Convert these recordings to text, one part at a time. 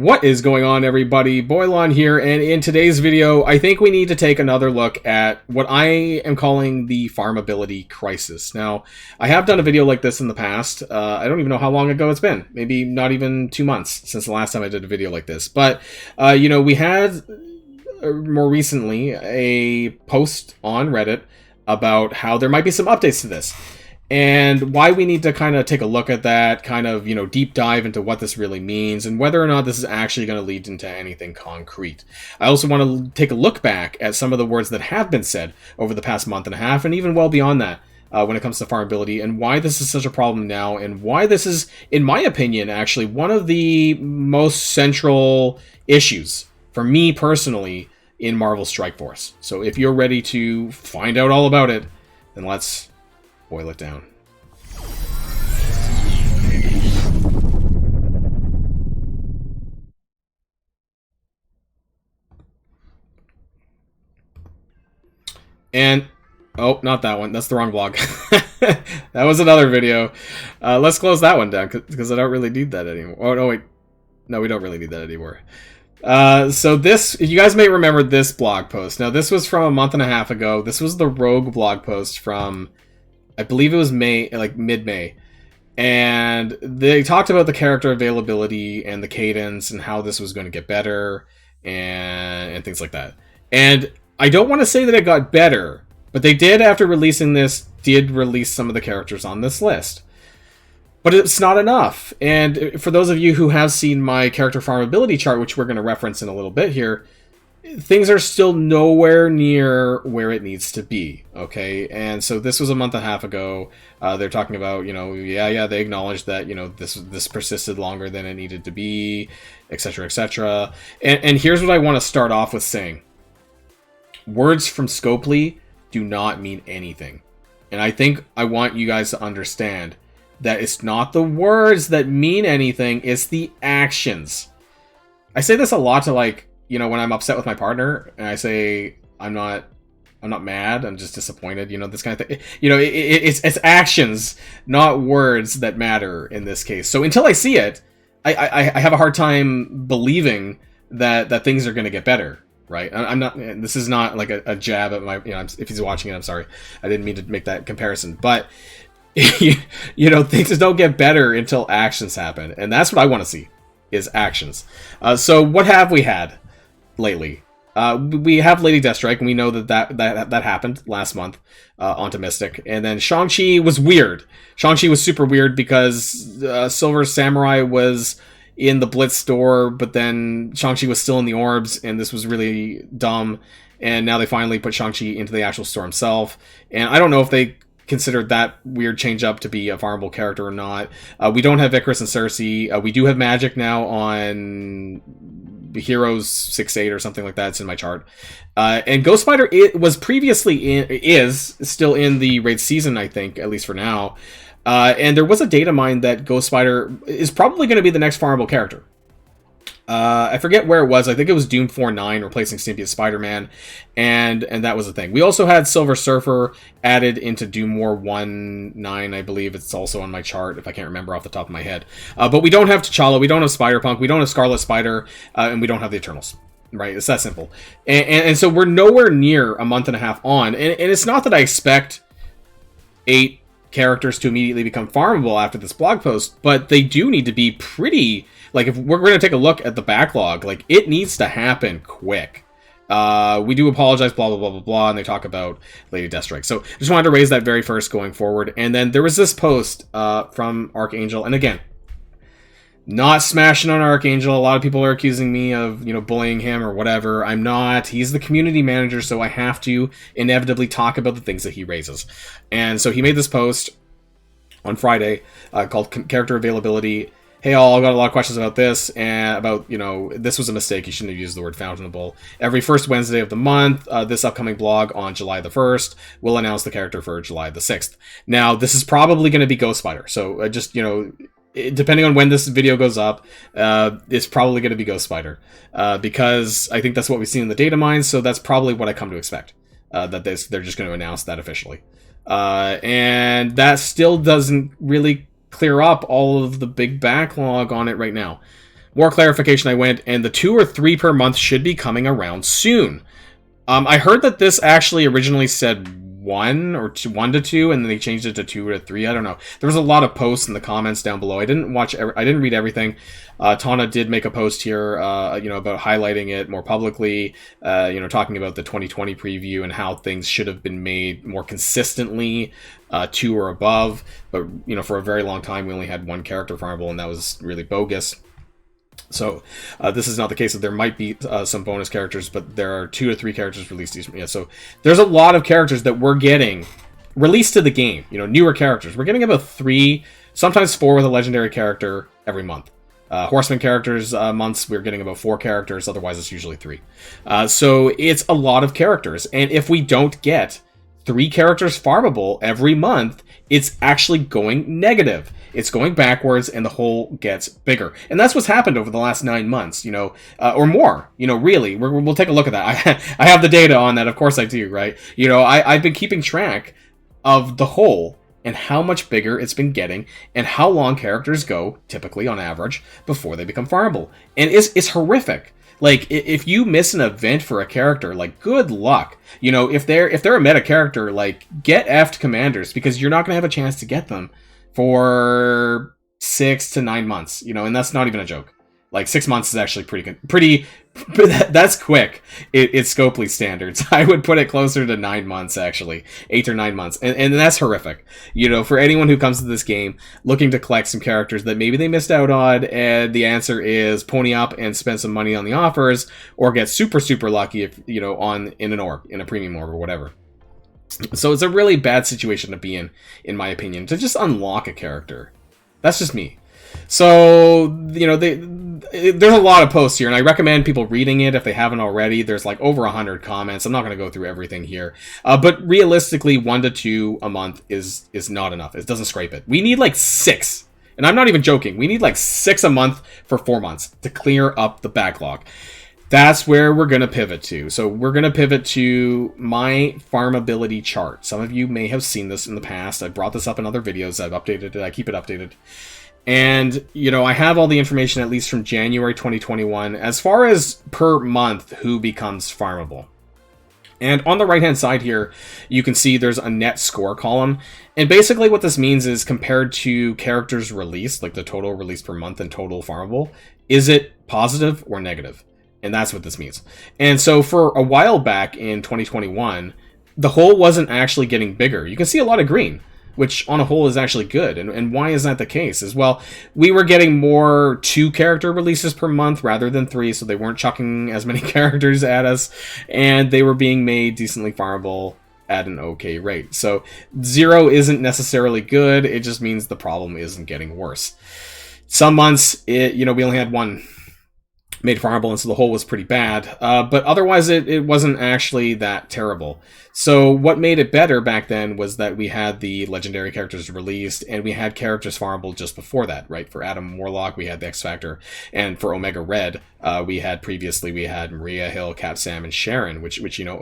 What is going on, everybody? Boilon here, and in today's video, I think we need to take another look at what I am calling the farmability crisis. Now, I have done a video like this in the past. I don't even know how long ago it's been. Maybe not even 2 months since the last time I did a video like this. But, you know, we had more recently a post on Reddit about how there might be some updates to this. And why we need to kind of take a look at that, kind of, you know, deep dive into what this really means and whether or not this is actually going to lead into anything concrete. I also want to take a look back at some of the words that have been said over the past month and a half and even well beyond that when it comes to farmability and why this is such a problem now and why this is, in my opinion, actually one of the most central issues for me personally in Marvel Strike Force. So if you're ready to find out all about it, then let's boil it down. And, oh, not that one. That's the wrong blog. That was another video. Let's close that one down, because I don't really need that anymore. Oh, no, wait. No, we don't really need that anymore. So this, you guys may remember this blog post. Now, this was from a month and a half ago. This was the Rogue blog post from, I believe it was May, like mid-May. And they talked about the character availability and the cadence and how this was going to get better and things like that. And I don't want to say that it got better, but they did, after releasing this, did release some of the characters on this list. But it's not enough. And for those of you who have seen my character farmability chart, which we're going to reference in a little bit here, things are still nowhere near where it needs to be, okay? And so this was a month and a half ago. They're talking about, you know, they acknowledged that, you know, this persisted longer than it needed to be, etc., etc. And here's what I want to start off with saying. Words from Scopely do not mean anything. And I think I want you guys to understand that it's not the words that mean anything, it's the actions. I say this a lot to, like, you know, when I'm upset with my partner, and I say, I'm not mad, I'm just disappointed, you know, this kind of thing. You know, it's actions, not words that matter in this case. So until I see it, I have a hard time believing that things are going to get better, right? I'm not, this is not like a jab at my, you know, if he's watching it, I'm sorry. I didn't mean to make that comparison, but, you know, things don't get better until actions happen. And that's what I want to see, is actions. So what have we had lately? We have Lady Deathstrike, and we know that happened last month onto Mystic. And then Shang-Chi was weird. Shang-Chi was super weird because Silver Samurai was in the Blitz store, but then Shang-Chi was still in the orbs, and this was really dumb. And now they finally put Shang-Chi into the actual store himself. And I don't know if they considered that weird change up to be a farmable character or not. We don't have Icarus and Cersei. We do have Magic now on Heroes 6-8 or something like that. It's in my chart. And Ghost Spider was previously is still in the raid season, I think, at least for now. And there was a data mine that Ghost Spider is probably going to be the next farmable character. I forget where it was. I think it was Doom 4-9 replacing Symbiote Spider-Man, and that was the thing. We also had Silver Surfer added into Doom War 1-9, I believe. It's also on my chart, if I can't remember off the top of my head. But we don't have T'Challa, we don't have Spider-Punk, we don't have Scarlet Spider, and we don't have the Eternals. Right? It's that simple. And so we're nowhere near a month and a half on, and it's not that I expect 8 characters to immediately become farmable after this blog post, but they do need to be pretty... Like, if we're going to take a look at the backlog, like, it needs to happen quick. We do apologize, blah, blah, blah, blah, blah, and they talk about Lady Deathstrike. So, I just wanted to raise that very first going forward. And then there was this post from Archangel, and again, not smashing on Archangel. A lot of people are accusing me of, you know, bullying him or whatever. I'm not. He's the community manager, so I have to inevitably talk about the things that he raises. And so he made this post on Friday called Character Availability. Hey all, I got a lot of questions about this, and about, you know, this was a mistake, you shouldn't have used the word fountainable. Every first Wednesday of the month, this upcoming blog on July the 1st will announce the character for July the 6th. Now, this is probably going to be Ghost Spider, so just, you know, depending on when this video goes up, it's probably going to be Ghost Spider, because I think that's what we've seen in the data mines, so that's probably what I come to expect, that they're just going to announce that officially. And that still doesn't really clear up all of the big backlog on it right now. More clarification I went, and the 2 or 3 per month should be coming around soon. I heard that this actually originally said 1 or 2, 1 to 2, and then they changed it to 2 to 3. I don't know. There was a lot of posts in the comments down below. I didn't read everything. Tana did make a post here, about highlighting it more publicly, talking about the 2020 preview and how things should have been made more consistently, 2 or above. But, for a very long time, we only had 1 character farmable, and that was really bogus. So this is not the case. That there might be some bonus characters, but there are 2 to 3 characters released each. Yeah, so there's a lot of characters that we're getting released to the game. Newer characters. We're getting about 3, sometimes 4 with a legendary character every month. Horseman characters months, we're getting about 4 characters. Otherwise, it's usually 3. So it's a lot of characters, and if we don't get 3 characters farmable every month, it's actually going negative. It's going backwards, and the hole gets bigger. And that's what's happened over the last 9 months, or more, really. We'll take a look at that. I have the data on that. Of course I do, right? I've been keeping track of the hole and how much bigger it's been getting and how long characters go, typically on average, before they become farmable. And it's horrific. Like, if you miss an event for a character, like, good luck. If they're a meta character, like, get effed commanders, because you're not going to have a chance to get them for 6 to 9 months, and that's not even a joke. Like, 6 months is actually that's quick. It's Scopely standards. I would put it closer to 9 months, actually. 8 or 9 months. And that's horrific. For anyone who comes to this game looking to collect some characters that maybe they missed out on, and the answer is pony up and spend some money on the offers, or get super, super lucky if, in a premium orb or whatever. So it's a really bad situation to be in my opinion, to just unlock a character. That's just me. So, there's a lot of posts here, and I recommend people reading it if they haven't already. There's like over 100 comments. I'm not going to go through everything here. But realistically, 1 to 2 a month is not enough. It doesn't scrape it. We need like 6. And I'm not even joking. We need like 6 a month for 4 months to clear up the backlog. That's where we're going to pivot to. So we're going to pivot to my farmability chart. Some of you may have seen this in the past. I brought this up in other videos. I've updated it. I keep it updated. And, I have all the information, at least from January 2021, as far as per month who becomes farmable. And on the right-hand side here, you can see there's a net score column. And basically what this means is, compared to characters released, like the total released per month and total farmable, is it positive or negative? And that's what this means. And so for a while back in 2021, the hole wasn't actually getting bigger. You can see a lot of green, which on a whole is actually good. And why is that the case? Is, well, we were getting more 2 character releases per month rather than 3, so they weren't chucking as many characters at us, and they were being made decently farmable at an okay rate. So 0 isn't necessarily good, it just means the problem isn't getting worse. Some months, we only had 1 made farmable, and so the hole was pretty bad, but otherwise it wasn't actually that terrible. So what made it better back then was that we had the legendary characters released, and we had characters farmable just before that, right? For Adam Warlock, we had the X Factor, and for Omega Red, we had Maria Hill, Cap Sam, and Sharon, which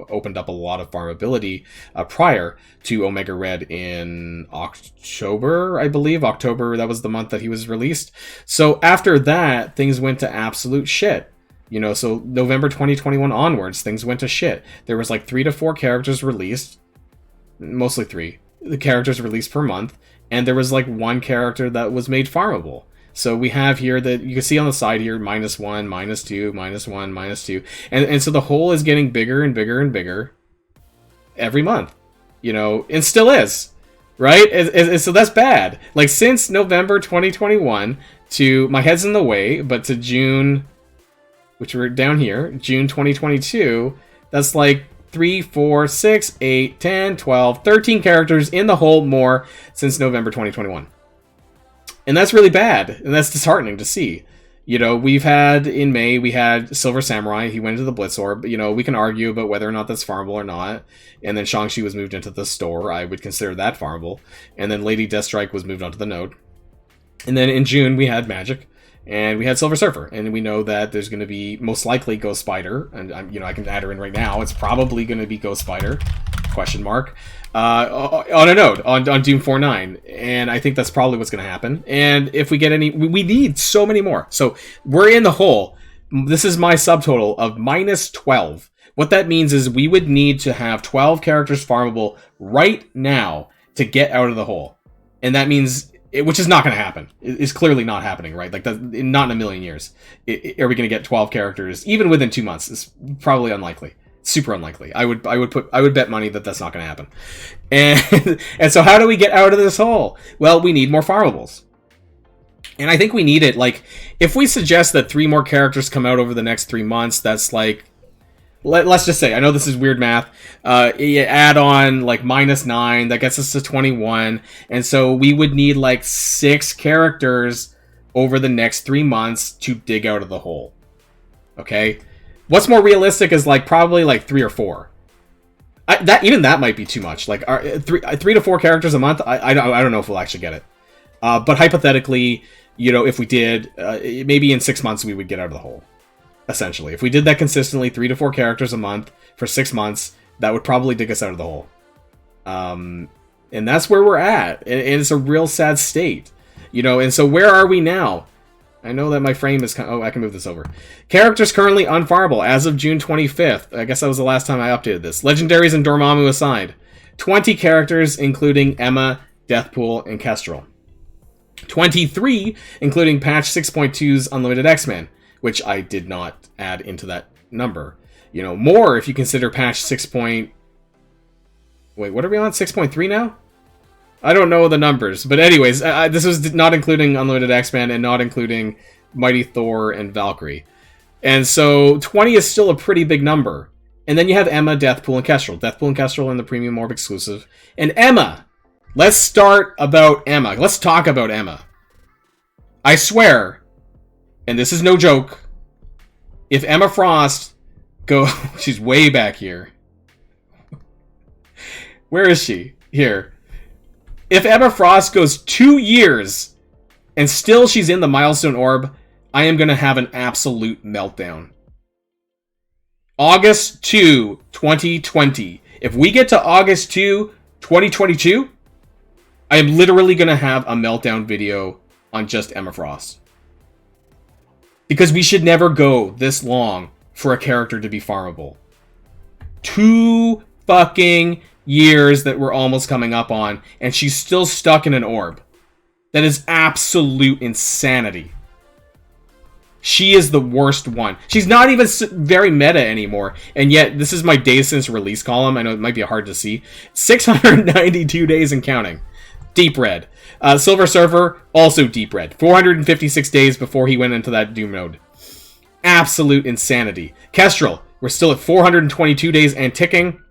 opened up a lot of farmability prior to Omega Red in October, I believe. October, that was the month that he was released. So after that, things went to absolute shit. So November 2021 onwards, things went to shit. There was like 3 to 4 characters released, mostly 3, the characters released per month, and there was like 1 character that was made farmable. So we have here that you can see on the side here, -1, -2, -1, -2, and so the hole is getting bigger and bigger and bigger every month, and still is, right? So that's bad. Like, since November 2021 to, my head's in the way, but to June, which we're down here, June 2022, that's like 3, 4, 6, 8, 10, 12, 13 characters in the hole more since November 2021. And that's really bad, and that's disheartening to see. We've had, in May, we had Silver Samurai, he went into the Blitz Orb. We can argue about whether or not that's farmable or not. And then Shang-Chi was moved into the store, I would consider that farmable. And then Lady Deathstrike was moved onto the node. And then in June, we had Magic. And we had Silver Surfer, and we know that there's going to be, most likely, Ghost Spider, and I can add her in right now. It's probably going to be Ghost Spider. question mark, on a node, on Doom 4.9. And I think that's probably what's going to happen. And if we get any... We need so many more. So we're in the hole. This is my subtotal of minus 12. What that means is we would need to have 12 characters farmable right now to get out of the hole. And that means... which is not going to happen. It's clearly not happening, right? Like, not in a million years. Are we going to get 12 characters, even within 2 months? It's probably unlikely. Super unlikely. I would bet money that that's not going to happen. And so how do we get out of this hole? Well, we need more farmables. And I think we need it, like, if we suggest that 3 more characters come out over the next 3 months, that's like, let's just say, I know this is weird math, you add on, like, -9, that gets us to 21, and so we would need, like, 6 characters over the next 3 months to dig out of the hole. Okay? What's more realistic is, like, probably, like, 3 or 4. Even that might be too much. Like, 3 to 4 characters a month, I don't know if we'll actually get it. But hypothetically, you know, if we did, maybe in 6 months we would get out of the hole. Essentially, if we did that consistently, 3 to 4 characters a month for 6 months, that would probably dig us out of the hole. And that's where we're at. And it's a real sad state. You know, and so where are we now? I know that my frame is kind of... Oh, I can move this over. Characters currently unfarmable as of June 25th. I guess that was the last time I updated this. Legendaries and Dormammu aside. 20 characters, including Emma, Deathpool, and Kestrel. 23, including patch 6.2's Unlimited X-Men, which I did not add into that number. You know, more if you consider patch 6. Wait, what are we on? 6.3 now? I don't know the numbers. But anyways, this was not including Unlimited X-Men and not including Mighty Thor and Valkyrie. And so 20 is still a pretty big number. And then you have Emma, Deathpool, and Kestrel. Deathpool and Kestrel in the Premium Orb exclusive. And Emma! Let's start about Emma. Let's talk about Emma. I swear... and this is no joke, if Emma Frost she's way back here. Where is she? Here. If Emma Frost goes 2 years and still she's in the Milestone Orb, I am going to have an absolute meltdown. August 2, 2020. If we get to August 2, 2022, I am literally going to have a meltdown video on just Emma Frost. Because we should never go this long for a character to be farmable. 2 fucking years that we're almost coming up on, and she's still stuck in an orb. That is absolute insanity. She is the worst one. She's not even very meta anymore, and yet this is my days since release column. I know it might be hard to see. 692 days and counting. Deep red. Silver Surfer, also deep red. 456 days before he went into that Doom node. Absolute insanity. Kestrel, we're still at 422 days and ticking.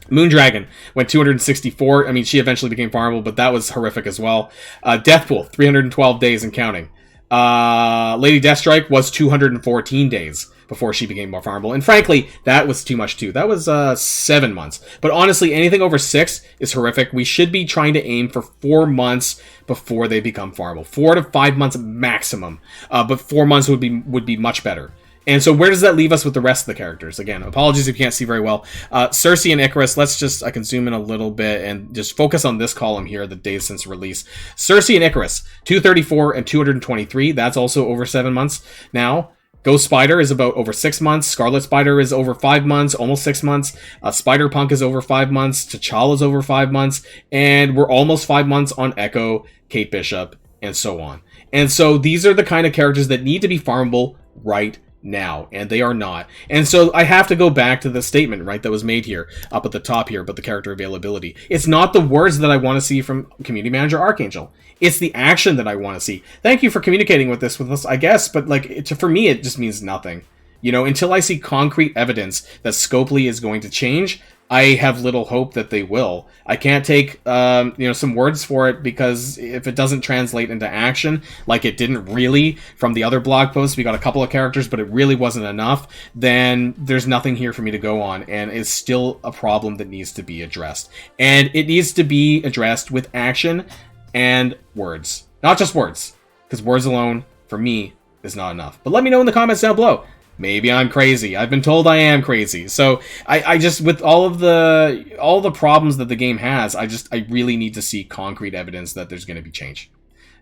Moondragon went 264. I mean, she eventually became farmable, but that was horrific as well. Deathpool, 312 days and counting. Lady Deathstrike was 214 days before she became more farmable. And frankly, that was too much too. That was 7 months. But honestly, anything over 6 is horrific. We should be trying to aim for 4 months before they become farmable. 4 to 5 months maximum. But 4 months would be much better. And so where does that leave us with the rest of the characters? Again, apologies if you can't see very well. Cersei and Icarus, I can zoom in a little bit and just focus on this column here, the days since release. Cersei and Icarus, 234 and 223. That's also over 7 months now. Ghost Spider is about over 6 months. Scarlet Spider is over 5 months, almost 6 months. Spider-Punk is over 5 months. T'Challa is over 5 months. And we're almost 5 months on Echo, Kate Bishop, and so on. And so these are the kind of characters that need to be farmable right now, and they are not. And so I have to go back to the statement, right, that was made here up at the top here about the character availability. It's not the words that I want to see from Community Manager Archangel. It's the action that I want to see. Thank you for communicating with us, I guess, but like for me, it just means nothing. You know, until I see concrete evidence that Scopely is going to change, I have little hope that they will. I can't take, some words for it, because if it doesn't translate into action, like it didn't really from the other blog posts, we got a couple of characters, but it really wasn't enough, then there's nothing here for me to go on, and it's still a problem that needs to be addressed. And it needs to be addressed with action and words. Not just words, because words alone, for me, is not enough. But let me know in the comments down below. Maybe I'm crazy. I've been told I am crazy. So I just, with all the problems that the game has, I really need to see concrete evidence that there's going to be change.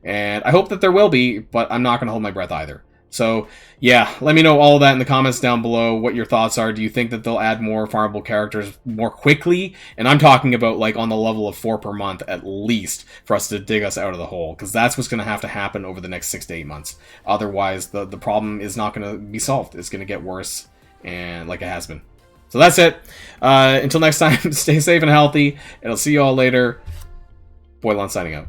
And I hope that there will be, but I'm not going to hold my breath either. So, yeah, let me know all of that in the comments down below, what your thoughts are. Do you think that they'll add more farmable characters more quickly? And I'm talking about, like, on the level of 4 per month, at least, for us to dig us out of the hole. Because that's what's going to have to happen over the next 6 to 8 months. Otherwise, the problem is not going to be solved. It's going to get worse, and like it has been. So that's it. Until next time, stay safe and healthy, and I'll see you all later. Boilon signing out.